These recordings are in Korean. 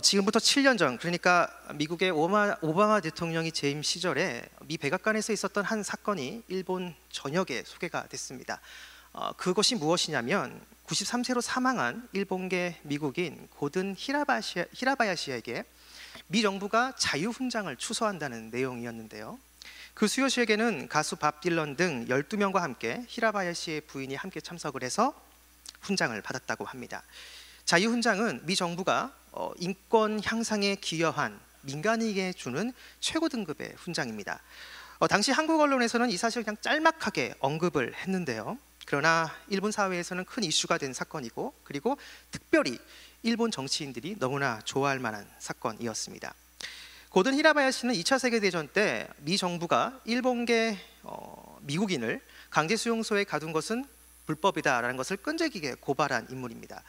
지금부터 7년 전, 그러니까 미국의 오바마 대통령이 재임 시절에 미 백악관에서 있었던 한 사건이 일본 전역에 소개가 됐습니다. 그것이 무엇이냐면 93세로 사망한 일본계 미국인 고든 히라바야시에게 미 정부가 자유훈장을 추서한다는 내용이었는데요. 그 수요식에는 가수 밥 딜런 등 12명과 함께 히라바야시의 부인이 함께 참석을 해서 훈장을 받았다고 합니다. 자유훈장은 미 정부가 인권 향상에 기여한 민간인에게 주는 최고 등급의 훈장입니다. 당시 한국 언론에서는 이 사실을 그냥 짤막하게 언급을 했는데요. 그러나 일본 사회에서는 큰 이슈가 된 사건이고, 그리고 특별히 일본 정치인들이 너무나 좋아할 만한 사건이었습니다. 고든 히라바야시는 2차 세계대전 때 미 정부가 일본계 미국인을 강제 수용소에 가둔 것은 불법이다라는 것을 끈질기게 고발한 인물입니다.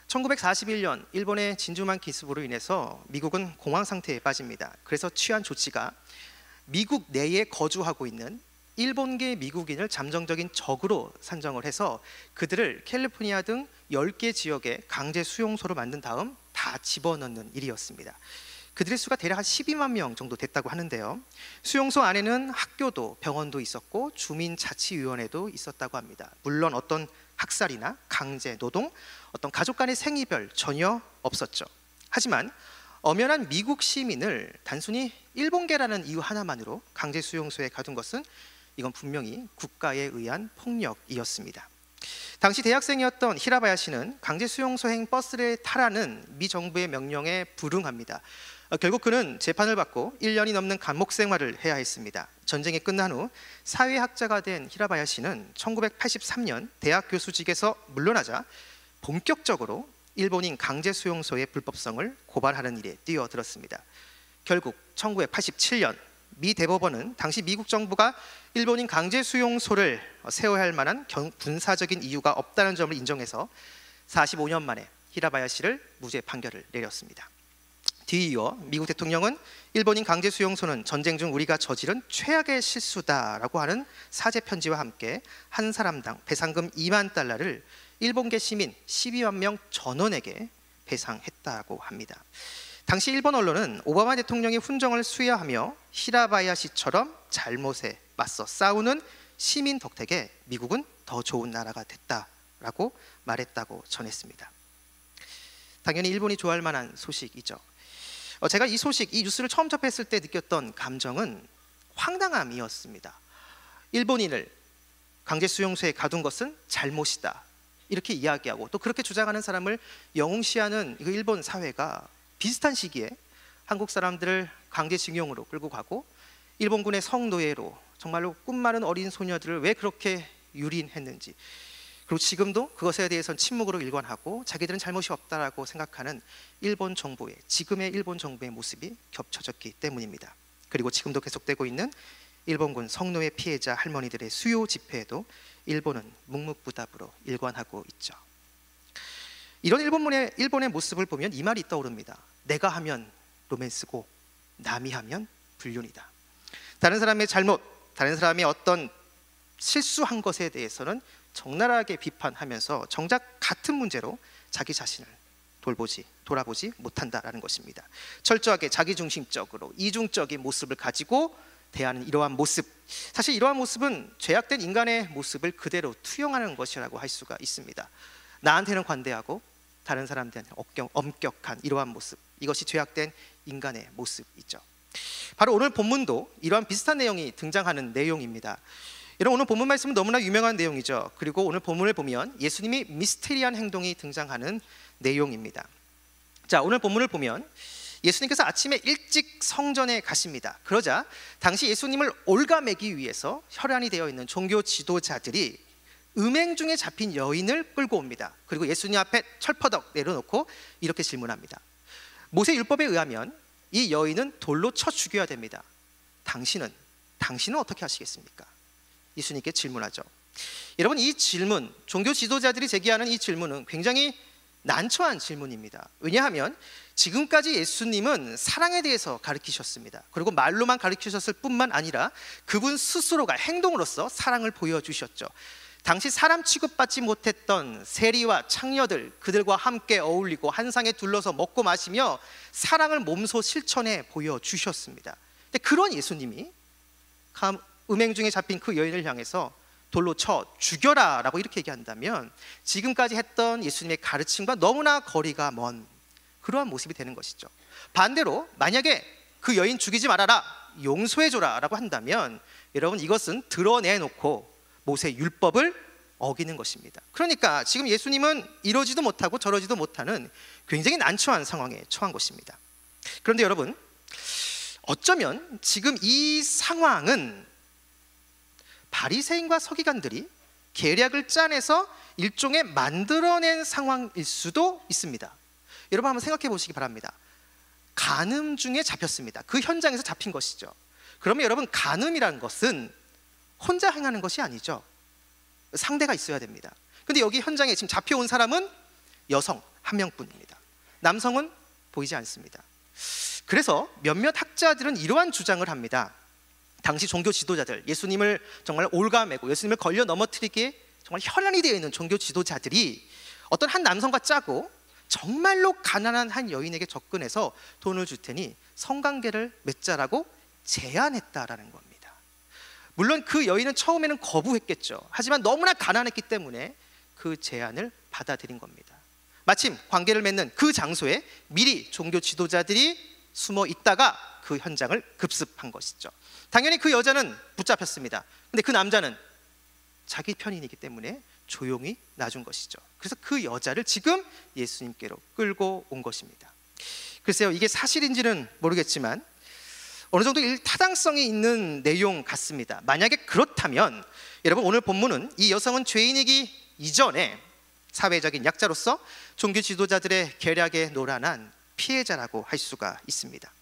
1941년 일본의 진주만 기습으로 인해서 미국은 공황 상태에 빠집니다. 그래서 취한 조치가 미국 내에 거주하고 있는 일본계 미국인을 잠정적인 적으로 산정을 해서 그들을 캘리포니아 등 10개 지역에 강제 수용소로 만든 다음 다 집어넣는 일이었습니다. 그들의 수가 대략 한 12만 명 정도 됐다고 하는데요. 수용소 안에는 학교도 병원도 있었고 주민자치위원회도 있었다고 합니다. 물론 어떤 학살이나 강제 노동, 어떤 가족 간의 생이별 전혀 없었죠. 하지만 엄연한 미국 시민을 단순히 일본계라는 이유 하나만으로 강제 수용소에 가둔 것은 이건 분명히 국가에 의한 폭력이었습니다. 당시 대학생이었던 히라바야시는 강제 수용소행 버스를 타라는 미 정부의 명령에 불응합니다. 결국 그는 재판을 받고 1년이 넘는 감옥 생활을 해야 했습니다. 전쟁이 끝난 후 사회학자가 된 히라바야시는 1983년 대학 교수직에서 물러나자 본격적으로 일본인 강제 수용소의 불법성을 고발하는 일에 뛰어들었습니다. 결국 1987년 미 대법원은 당시 미국 정부가 일본인 강제 수용소를 세워야 할 만한 군사적인 이유가 없다는 점을 인정해서 45년 만에 히라바야시를 무죄 판결을 내렸습니다. 뒤이어 미국 대통령은 일본인 강제 수용소는 전쟁 중 우리가 저지른 최악의 실수다라고 하는 사죄 편지와 함께 한 사람당 배상금 2만 달러를 일본계 시민 12만 명 전원에게 배상했다고 합니다. 당시 일본 언론은 오바마 대통령의 훈정을 수여하며 히라바야시처럼 잘못에 맞서 싸우는 시민 덕택에 미국은 더 좋은 나라가 됐다라고 말했다고 전했습니다. 당연히 일본이 좋아할 만한 소식이죠. 제가 이 뉴스를 처음 접했을 때 느꼈던 감정은 황당함이었습니다. 일본인을 강제 수용소에 가둔 것은 잘못이다, 이렇게 이야기하고 또 그렇게 주장하는 사람을 영웅시하는 일본 사회가 비슷한 시기에 한국 사람들을 강제징용으로 끌고 가고 일본군의 성노예로 정말로 꿈 많은 어린 소녀들을 왜 그렇게 유린했는지, 그리고 지금도 그것에 대해서는 침묵으로 일관하고 자기들은 잘못이 없다라고 생각하는 지금의 일본 정부의 모습이 겹쳐졌기 때문입니다. 그리고 지금도 계속되고 있는 일본군 성노예 피해자 할머니들의 수요 집회에도 일본은 묵묵부답으로 일관하고 있죠. 이런 일본의 모습을 보면 이 말이 떠오릅니다. 내가 하면 로맨스고 남이 하면 불륜이다. 다른 사람의 잘못, 다른 사람의 어떤 실수한 것에 대해서는 적나라하게 비판하면서 정작 같은 문제로 자기 자신을 돌아보지 못한다라는 것입니다. 철저하게 자기중심적으로 이중적인 모습을 가지고 대하는 이러한 모습, 사실 이러한 모습은 죄악된 인간의 모습을 그대로 투영하는 것이라고 할 수가 있습니다. 나한테는 관대하고 다른 사람들한테 엄격한 이러한 모습, 이것이 죄악된 인간의 모습이죠. 바로 오늘 본문도 이러한 비슷한 내용이 등장하는 내용입니다. 여러분, 오늘 본문 말씀은 너무나 유명한 내용이죠. 그리고 오늘 본문을 보면 예수님이 미스테리한 행동이 등장하는 내용입니다. 자, 오늘 본문을 보면 예수님께서 아침에 일찍 성전에 가십니다. 그러자 당시 예수님을 올가매기 위해서 혈안이 되어 있는 종교 지도자들이 음행 중에 잡힌 여인을 끌고 옵니다. 그리고 예수님 앞에 철퍼덕 내려놓고 이렇게 질문합니다. 모세 율법에 의하면 이 여인은 돌로 쳐 죽여야 됩니다. 당신은 어떻게 하시겠습니까? 예수님께 질문하죠. 여러분, 이 질문, 종교 지도자들이 제기하는 이 질문은 굉장히 난처한 질문입니다. 왜냐하면 지금까지 예수님은 사랑에 대해서 가르치셨습니다. 그리고 말로만 가르치셨을 뿐만 아니라 그분 스스로가 행동으로서 사랑을 보여주셨죠. 당시 사람 취급받지 못했던 세리와 창녀들, 그들과 함께 어울리고 한 상에 둘러서 먹고 마시며 사랑을 몸소 실천해 보여주셨습니다. 근데 그런 예수님이 음행 중에 잡힌 그 여인을 향해서 돌로 쳐 죽여라 라고 이렇게 얘기한다면 지금까지 했던 예수님의 가르침과 너무나 거리가 먼 그러한 모습이 되는 것이죠. 반대로 만약에 그 여인 죽이지 말아라, 용서해줘라 라고 한다면 여러분, 이것은 드러내놓고 모세 율법을 어기는 것입니다. 그러니까 지금 예수님은 이러지도 못하고 저러지도 못하는 굉장히 난처한 상황에 처한 것입니다. 그런데 여러분, 어쩌면 지금 이 상황은 바리새인과 서기관들이 계략을 짜내서 일종의 만들어낸 상황일 수도 있습니다. 여러분 한번 생각해 보시기 바랍니다. 간음 중에 잡혔습니다. 그 현장에서 잡힌 것이죠. 그러면 여러분, 간음이라는 것은 혼자 행하는 것이 아니죠. 상대가 있어야 됩니다. 근데 여기 현장에 지금 잡혀온 사람은 여성 한 명뿐입니다. 남성은 보이지 않습니다. 그래서 몇몇 학자들은 이러한 주장을 합니다. 당시 종교 지도자들, 예수님을 정말 올가매고 예수님을 걸려 넘어뜨리기에 정말 혈안이 되어 있는 종교 지도자들이 어떤 한 남성과 짜고 정말로 가난한 한 여인에게 접근해서 돈을 줄 테니 성관계를 맺자라고 제안했다라는 겁니다. 물론 그 여인은 처음에는 거부했겠죠. 하지만 너무나 가난했기 때문에 그 제안을 받아들인 겁니다. 마침 관계를 맺는 그 장소에 미리 종교 지도자들이 숨어 있다가 그 현장을 급습한 것이죠. 당연히 그 여자는 붙잡혔습니다. 근데 그 남자는 자기 편인이기 때문에 조용히 놔준 것이죠. 그래서 그 여자를 지금 예수님께로 끌고 온 것입니다. 글쎄요, 이게 사실인지는 모르겠지만 어느 정도 타당성이 있는 내용 같습니다. 만약에 그렇다면 여러분, 오늘 본문은 이 여성은 죄인이기 이전에 사회적인 약자로서 종교 지도자들의 계략에 노란한 피해자라고 할 수가 있습니다.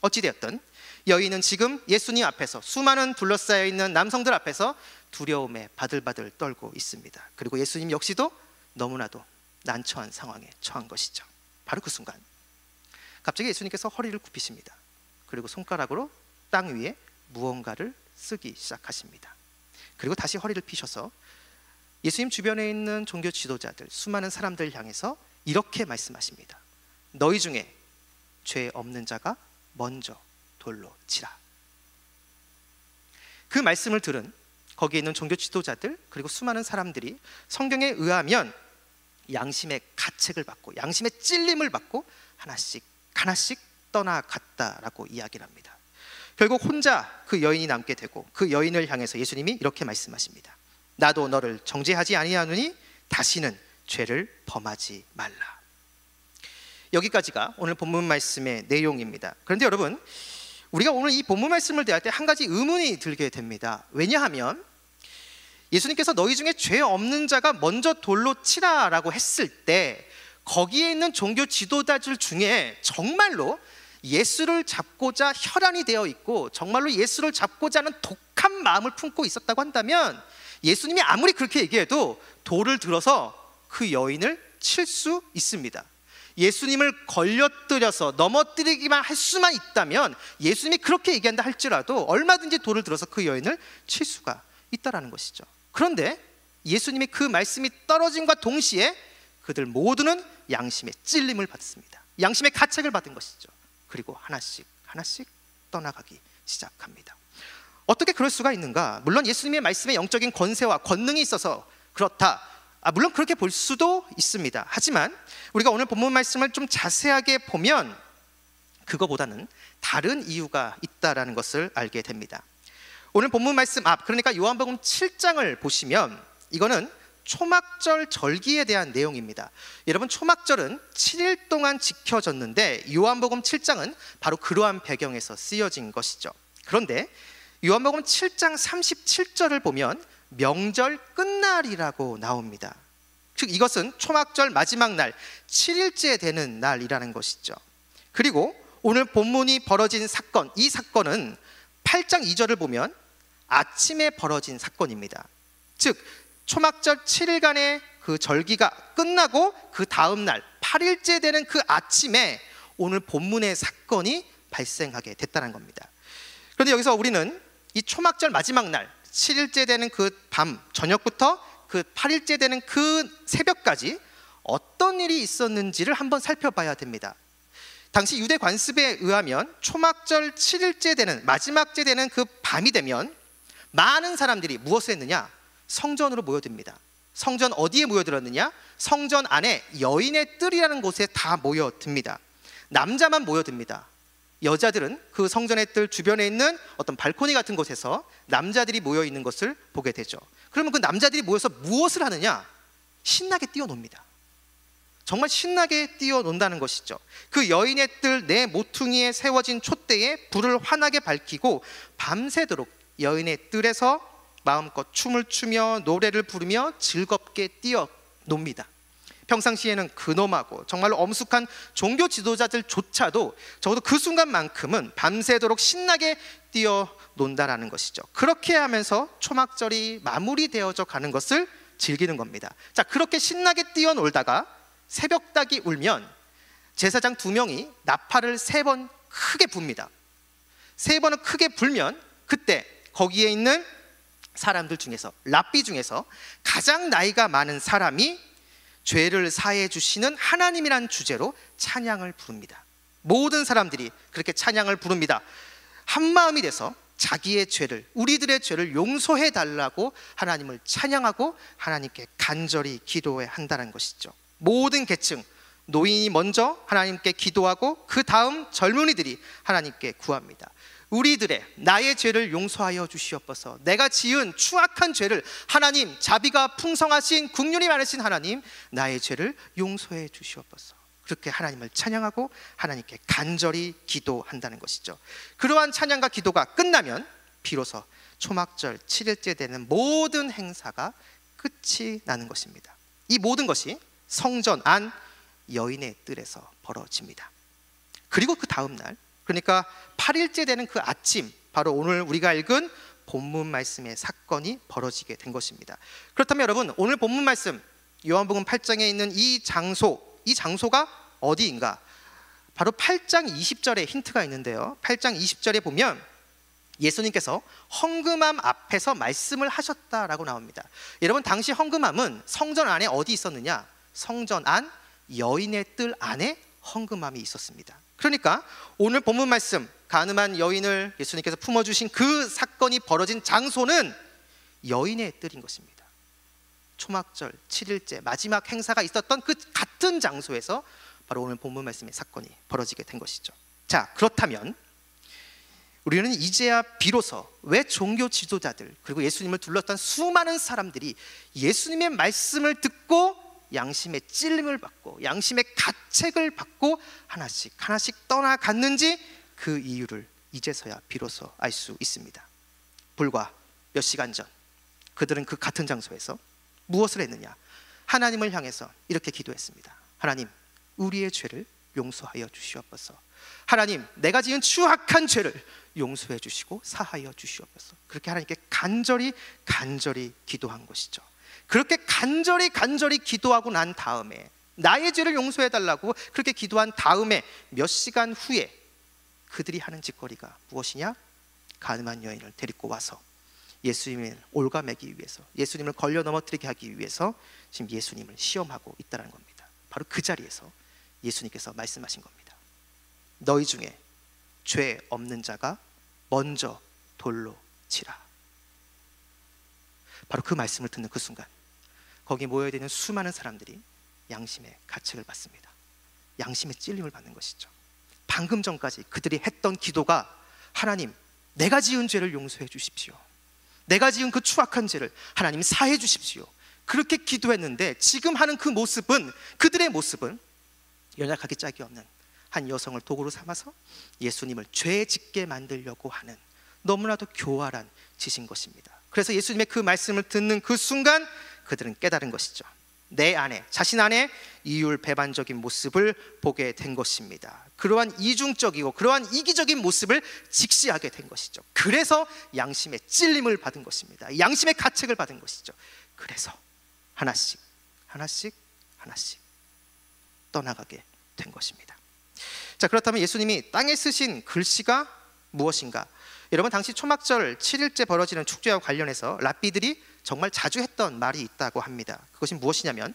어찌되었든 여인은 지금 예수님 앞에서 수많은 둘러싸여 있는 남성들 앞에서 두려움에 바들바들 떨고 있습니다. 그리고 예수님 역시도 너무나도 난처한 상황에 처한 것이죠. 바로 그 순간 갑자기 예수님께서 허리를 굽히십니다. 그리고 손가락으로 땅 위에 무언가를 쓰기 시작하십니다. 그리고 다시 허리를 펴셔서 예수님 주변에 있는 종교 지도자들, 수많은 사람들 향해서 이렇게 말씀하십니다. 너희 중에 죄 없는 자가 먼저 돌로 치라. 그 말씀을 들은 거기에 있는 종교 지도자들 그리고 수많은 사람들이 성경에 의하면 양심의 가책을 받고 양심의 찔림을 받고 하나씩 떠나갔다라고 이야기를 합니다. 결국 혼자 그 여인이 남게 되고 그 여인을 향해서 예수님이 이렇게 말씀하십니다. 나도 너를 정죄하지 아니하노니 다시는 죄를 범하지 말라. 여기까지가 오늘 본문 말씀의 내용입니다. 그런데 여러분, 우리가 오늘 이 본문 말씀을 대할 때 한 가지 의문이 들게 됩니다. 왜냐하면 예수님께서 너희 중에 죄 없는 자가 먼저 돌로 치라라고 했을 때 거기에 있는 종교 지도자들 중에 정말로 예수를 잡고자 혈안이 되어 있고 정말로 예수를 잡고자 하는 독한 마음을 품고 있었다고 한다면 예수님이 아무리 그렇게 얘기해도 돌을 들어서 그 여인을 칠 수 있습니다. 예수님을 걸려들여서 넘어뜨리기만 할 수만 있다면 예수님이 그렇게 얘기한다 할지라도 얼마든지 돌을 들어서 그 여인을 칠 수가 있다라는 것이죠. 그런데 예수님이 그 말씀이 떨어짐과 동시에 그들 모두는 양심의 찔림을 받습니다. 양심의 가책을 받은 것이죠. 그리고 하나씩 떠나가기 시작합니다. 어떻게 그럴 수가 있는가? 물론 예수님의 말씀에 영적인 권세와 권능이 있어서 그렇다, 물론 그렇게 볼 수도 있습니다. 하지만 우리가 오늘 본문 말씀을 좀 자세하게 보면 그거보다는 다른 이유가 있다라는 것을 알게 됩니다. 오늘 본문 말씀 앞, 그러니까 요한복음 7장을 보시면 이거는 초막절 절기에 대한 내용입니다. 여러분, 초막절은 7일 동안 지켜졌는데 요한복음 7장은 바로 그러한 배경에서 쓰여진 것이죠. 그런데 요한복음 7장 37절을 보면 명절 끝날이라고 나옵니다. 즉 이것은 초막절 마지막 날 7일째 되는 날이라는 것이죠. 그리고 오늘 본문이 벌어진 사건, 이 사건은 8장 2절을 보면 아침에 벌어진 사건입니다. 즉 초막절 7일간의 그 절기가 끝나고 그 다음 날 8일째 되는 그 아침에 오늘 본문의 사건이 발생하게 됐다는 겁니다. 그런데 여기서 우리는 이 초막절 마지막 날 7일째 되는 그 밤 저녁부터 그 8일째 되는 그 새벽까지 어떤 일이 있었는지를 한번 살펴봐야 됩니다. 당시 유대 관습에 의하면 초막절 7일째 되는 마지막째 되는 그 밤이 되면 많은 사람들이 무엇을 했느냐? 성전으로 모여듭니다. 성전 어디에 모여들었느냐? 성전 안에 여인의 뜰이라는 곳에 다 모여듭니다. 남자만 모여듭니다. 여자들은 그 성전의 뜰 주변에 있는 어떤 발코니 같은 곳에서 남자들이 모여 있는 것을 보게 되죠. 그러면 그 남자들이 모여서 무엇을 하느냐? 신나게 뛰어놉니다. 정말 신나게 뛰어논다는 것이죠. 그 여인의 뜰 내 모퉁이에 세워진 촛대에 불을 환하게 밝히고 밤새도록 여인의 뜰에서 마음껏 춤을 추며 노래를 부르며 즐겁게 뛰어놉니다. 평상시에는 근엄하고 정말로 엄숙한 종교 지도자들조차도 적어도 그 순간만큼은 밤새도록 신나게 뛰어논다라는 것이죠. 그렇게 하면서 초막절이 마무리되어져 가는 것을 즐기는 겁니다. 자, 그렇게 신나게 뛰어놀다가 새벽닭이 울면 제사장 2명이 나팔을 3번 크게 붑니다. 3번을 크게 불면 그때 거기에 있는 사람들 중에서, 랍비 중에서 가장 나이가 많은 사람이 죄를 사해 주시는 하나님이란 주제로 찬양을 부릅니다. 모든 사람들이 그렇게 찬양을 부릅니다. 한마음이 돼서 자기의 죄를, 우리들의 죄를 용서해 달라고 하나님을 찬양하고 하나님께 간절히 기도해야 한다는 것이죠. 모든 계층, 노인이 먼저 하나님께 기도하고 그 다음 젊은이들이 하나님께 구합니다. 우리들의 나의 죄를 용서하여 주시옵소서. 내가 지은 추악한 죄를 하나님, 자비가 풍성하신 긍휼이 많으신 하나님, 나의 죄를 용서해 주시옵소서. 그렇게 하나님을 찬양하고 하나님께 간절히 기도한다는 것이죠. 그러한 찬양과 기도가 끝나면 비로소 초막절 7일째 되는 모든 행사가 끝이 나는 것입니다. 이 모든 것이 성전 안 여인의 뜰에서 벌어집니다. 그리고 그 다음 날, 그러니까 8일째 되는 그 아침, 바로 오늘 우리가 읽은 본문 말씀의 사건이 벌어지게 된 것입니다. 그렇다면 여러분, 오늘 본문 말씀 요한복음 8장에 있는 이 장소가 어디인가? 바로 8장 20절에 힌트가 있는데요. 8장 20절에 보면 예수님께서 헝금함 앞에서 말씀을 하셨다라고 나옵니다. 여러분, 당시 헝금함은 성전 안에 어디 있었느냐? 성전 안 여인의 뜰 안에 헝금함이 있었습니다. 그러니까 오늘 본문 말씀, 가늠한 여인을 예수님께서 품어주신 그 사건이 벌어진 장소는 여인의 뜰인 것입니다. 초막절 7일째 마지막 행사가 있었던 그 같은 장소에서 바로 오늘 본문 말씀의 사건이 벌어지게 된 것이죠. 자, 그렇다면 우리는 이제야 비로소 왜 종교 지도자들 그리고 예수님을 둘러싼 수많은 사람들이 예수님의 말씀을 듣고 양심의 찔림을 받고 양심의 가책을 받고 하나씩 하나씩 떠나갔는지 그 이유를 이제서야 비로소 알 수 있습니다. 불과 몇 시간 전 그들은 그 같은 장소에서 무엇을 했느냐? 하나님을 향해서 이렇게 기도했습니다. 하나님, 우리의 죄를 용서하여 주시옵소서. 하나님, 내가 지은 추악한 죄를 용서해 주시고 사하여 주시옵소서. 그렇게 하나님께 간절히 기도한 것이죠. 그렇게 간절히 기도하고 난 다음에, 나의 죄를 용서해 달라고 그렇게 기도한 다음에 몇 시간 후에 그들이 하는 짓거리가 무엇이냐? 가늠한 여인을 데리고 와서 예수님을 올가매기 위해서, 예수님을 걸려 넘어뜨리게 하기 위해서 지금 예수님을 시험하고 있다는 겁니다. 바로 그 자리에서 예수님께서 말씀하신 겁니다. 너희 중에 죄 없는 자가 먼저 돌로 치라. 바로 그 말씀을 듣는 그 순간 거기 모여있는 수많은 사람들이 양심의 가책을 받습니다. 양심의 찔림을 받는 것이죠. 방금 전까지 그들이 했던 기도가 하나님, 내가 지은 죄를 용서해 주십시오. 내가 지은 그 추악한 죄를 하나님 사해 주십시오. 그렇게 기도했는데 지금 하는 그 모습은, 그들의 모습은 연약하기 짝이 없는 한 여성을 도구로 삼아서 예수님을 죄 짓게 만들려고 하는 너무나도 교활한 짓인 것입니다. 그래서 예수님의 그 말씀을 듣는 그 순간 그들은 깨달은 것이죠. 내 안에, 자신 안에 이율배반적인 모습을 보게 된 것입니다. 그러한 이중적이고 그러한 이기적인 모습을 직시하게 된 것이죠. 그래서 양심의 찔림을 받은 것입니다. 양심의 가책을 받은 것이죠. 그래서 하나씩 떠나가게 된 것입니다. 자, 그렇다면 예수님이 땅에 쓰신 글씨가 무엇인가? 여러분, 당시 초막절 7일째 벌어지는 축제와 관련해서 랍비들이 정말 자주 했던 말이 있다고 합니다. 그것이 무엇이냐면,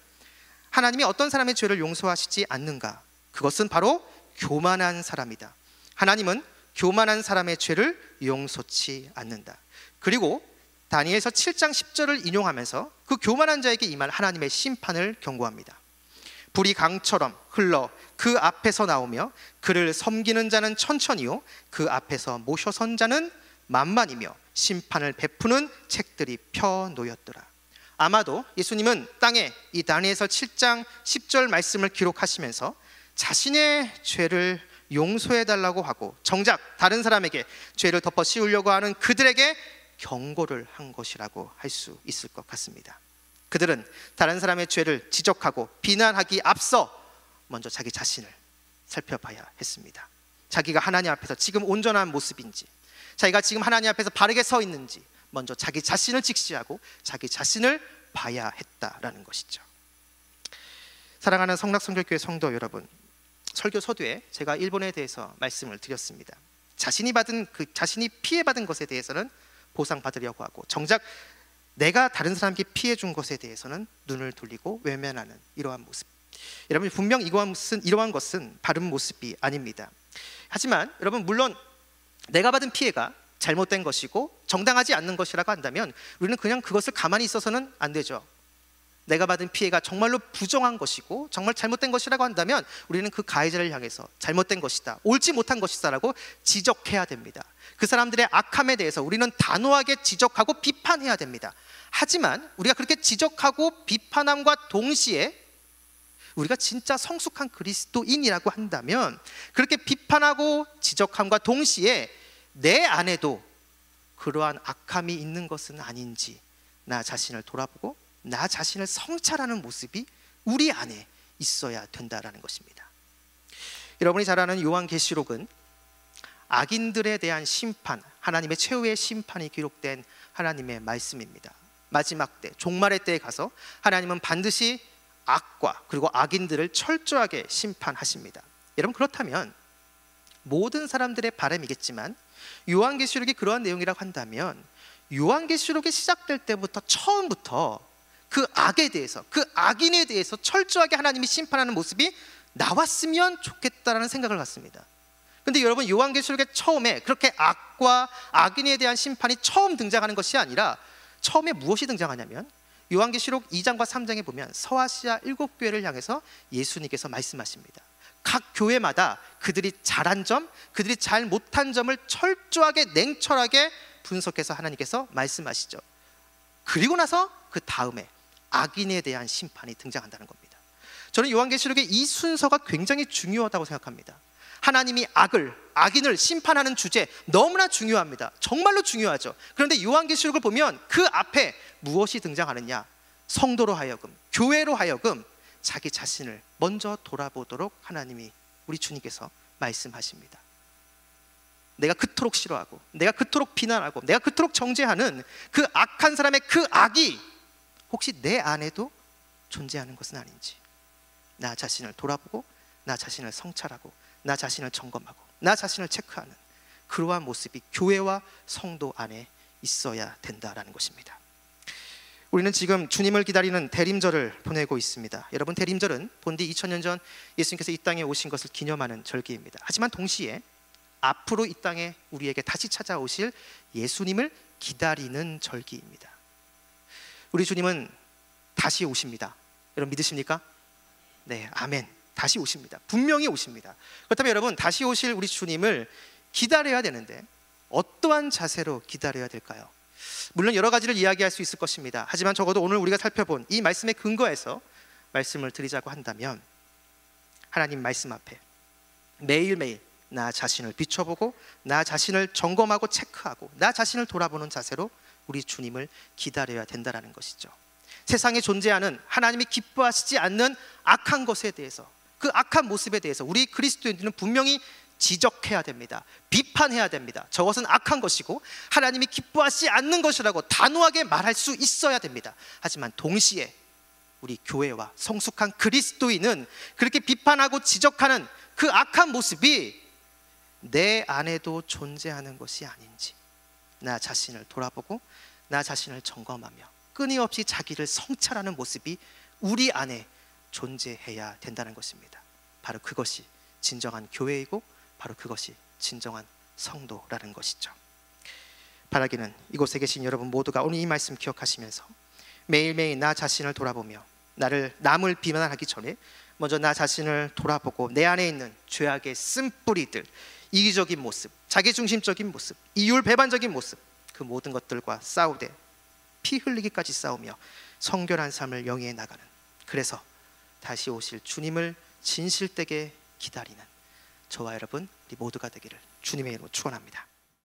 하나님이 어떤 사람의 죄를 용서하시지 않는가? 그것은 바로 교만한 사람이다. 하나님은 교만한 사람의 죄를 용서치 않는다. 그리고 다니엘서 7장 10절을 인용하면서 그 교만한 자에게 임할 하나님의 심판을 경고합니다. 불이 강처럼 흘러 그 앞에서 나오며 그를 섬기는 자는 천천히요 그 앞에서 모셔선 자는 만만이며 심판을 베푸는 책들이 펴 놓였더라. 아마도 예수님은 땅에 이 다니엘서 7장 10절 말씀을 기록하시면서 자신의 죄를 용서해 달라고 하고 정작 다른 사람에게 죄를 덮어 씌우려고 하는 그들에게 경고를 한 것이라고 할 수 있을 것 같습니다. 그들은 다른 사람의 죄를 지적하고 비난하기 앞서 먼저 자기 자신을 살펴봐야 했습니다. 자기가 하나님 앞에서 지금 온전한 모습인지, 자기가 지금 하나님 앞에서 바르게 서 있는지 먼저 자기 자신을 직시하고 자기 자신을 봐야 했다라는 것이죠. 사랑하는 성락성결교회 성도 여러분, 설교 서두에 제가 일본에 대해서 말씀을 드렸습니다. 자신이 피해받은 것에 대해서는 보상받으려고 하고 정작 내가 다른 사람에게 피해 준 것에 대해서는 눈을 돌리고 외면하는 이러한 모습. 여러분, 분명 이러한 것은 바른 모습이 아닙니다. 하지만 여러분, 물론 내가 받은 피해가 잘못된 것이고 정당하지 않는 것이라고 한다면 우리는 그냥 그것을 가만히 있어서는 안 되죠. 내가 받은 피해가 정말로 부정한 것이고 정말 잘못된 것이라고 한다면 우리는 그 가해자를 향해서 잘못된 것이다, 옳지 못한 것이다 라고 지적해야 됩니다. 그 사람들의 악함에 대해서 우리는 단호하게 지적하고 비판해야 됩니다. 하지만 우리가 그렇게 지적하고 비판함과 동시에 우리가 진짜 성숙한 그리스도인이라고 한다면 그렇게 비판하고 지적함과 동시에 내 안에도 그러한 악함이 있는 것은 아닌지 나 자신을 돌아보고 나 자신을 성찰하는 모습이 우리 안에 있어야 된다라는 것입니다. 여러분이 잘 아는 요한계시록은 악인들에 대한 심판, 하나님의 최후의 심판이 기록된 하나님의 말씀입니다. 마지막 때, 종말의 때에 가서 하나님은 반드시 악과 그리고 악인들을 철저하게 심판하십니다. 여러분, 그렇다면 모든 사람들의 바람이겠지만 요한계시록이 그러한 내용이라고 한다면 요한계시록이 시작될 때부터 처음부터 그 악에 대해서, 그 악인에 대해서 철저하게 하나님이 심판하는 모습이 나왔으면 좋겠다라는 생각을 갖습니다. 근데 여러분, 요한계시록의 처음에 그렇게 악과 악인에 대한 심판이 처음 등장하는 것이 아니라 처음에 무엇이 등장하냐면 요한계시록 2장과 3장에 보면 서아시아 7교회를 향해서 예수님께서 말씀하십니다. 각 교회마다 그들이 잘한 점, 그들이 잘 못한 점을 철저하게 냉철하게 분석해서 하나님께서 말씀하시죠. 그리고 나서 그 다음에 악인에 대한 심판이 등장한다는 겁니다. 저는 요한계시록의 이 순서가 굉장히 중요하다고 생각합니다. 하나님이 악인을 심판하는 주제 너무나 중요합니다. 정말로 중요하죠. 그런데 요한계시록을 보면 그 앞에 무엇이 등장하느냐? 성도로 하여금, 교회로 하여금 자기 자신을 먼저 돌아보도록 하나님이, 우리 주님께서 말씀하십니다. 내가 그토록 싫어하고 내가 그토록 비난하고 내가 그토록 정죄하는 그 악한 사람의 그 악이 혹시 내 안에도 존재하는 것은 아닌지 나 자신을 돌아보고 나 자신을 성찰하고 나 자신을 점검하고 나 자신을 체크하는 그러한 모습이 교회와 성도 안에 있어야 된다라는 것입니다. 우리는 지금 주님을 기다리는 대림절을 보내고 있습니다. 여러분, 대림절은 본디 2000년 전 예수님께서 이 땅에 오신 것을 기념하는 절기입니다. 하지만 동시에 앞으로 이 땅에 우리에게 다시 찾아오실 예수님을 기다리는 절기입니다. 우리 주님은 다시 오십니다. 여러분, 믿으십니까? 네, 아멘. 다시 오십니다. 분명히 오십니다. 그렇다면 여러분, 다시 오실 우리 주님을 기다려야 되는데 어떠한 자세로 기다려야 될까요? 물론 여러 가지를 이야기할 수 있을 것입니다. 하지만 적어도 오늘 우리가 살펴본 이 말씀의 근거에서 말씀을 드리자고 한다면 하나님 말씀 앞에 매일매일 나 자신을 비춰보고 나 자신을 점검하고 체크하고 나 자신을 돌아보는 자세로 우리 주님을 기다려야 된다는 것이죠. 세상에 존재하는 하나님이 기뻐하시지 않는 악한 것에 대해서, 그 악한 모습에 대해서 우리 그리스도인들은 분명히 지적해야 됩니다. 비판해야 됩니다. 저것은 악한 것이고 하나님이 기뻐하시지 않는 것이라고 단호하게 말할 수 있어야 됩니다. 하지만 동시에 우리 교회와 성숙한 그리스도인은 그렇게 비판하고 지적하는 그 악한 모습이 내 안에도 존재하는 것이 아닌지 나 자신을 돌아보고 나 자신을 점검하며 끊임없이 자기를 성찰하는 모습이 우리 안에 존재해야 된다는 것입니다. 바로 그것이 진정한 교회이고 바로 그것이 진정한 성도라는 것이죠. 바라기는 이곳에 계신 여러분 모두가 오늘 이 말씀 기억하시면서 매일매일 나 자신을 돌아보며 남을 비난하기 전에 먼저 나 자신을 돌아보고 내 안에 있는 죄악의 쓴뿌리들, 이기적인 모습, 자기중심적인 모습, 이율배반적인 모습, 그 모든 것들과 싸우되 피 흘리기까지 싸우며 성결한 삶을 영위해 나가는, 그래서 다시 오실 주님을 진실되게 기다리는 저와 여러분 우리 모두가 되기를 주님의 이름으로 축원합니다.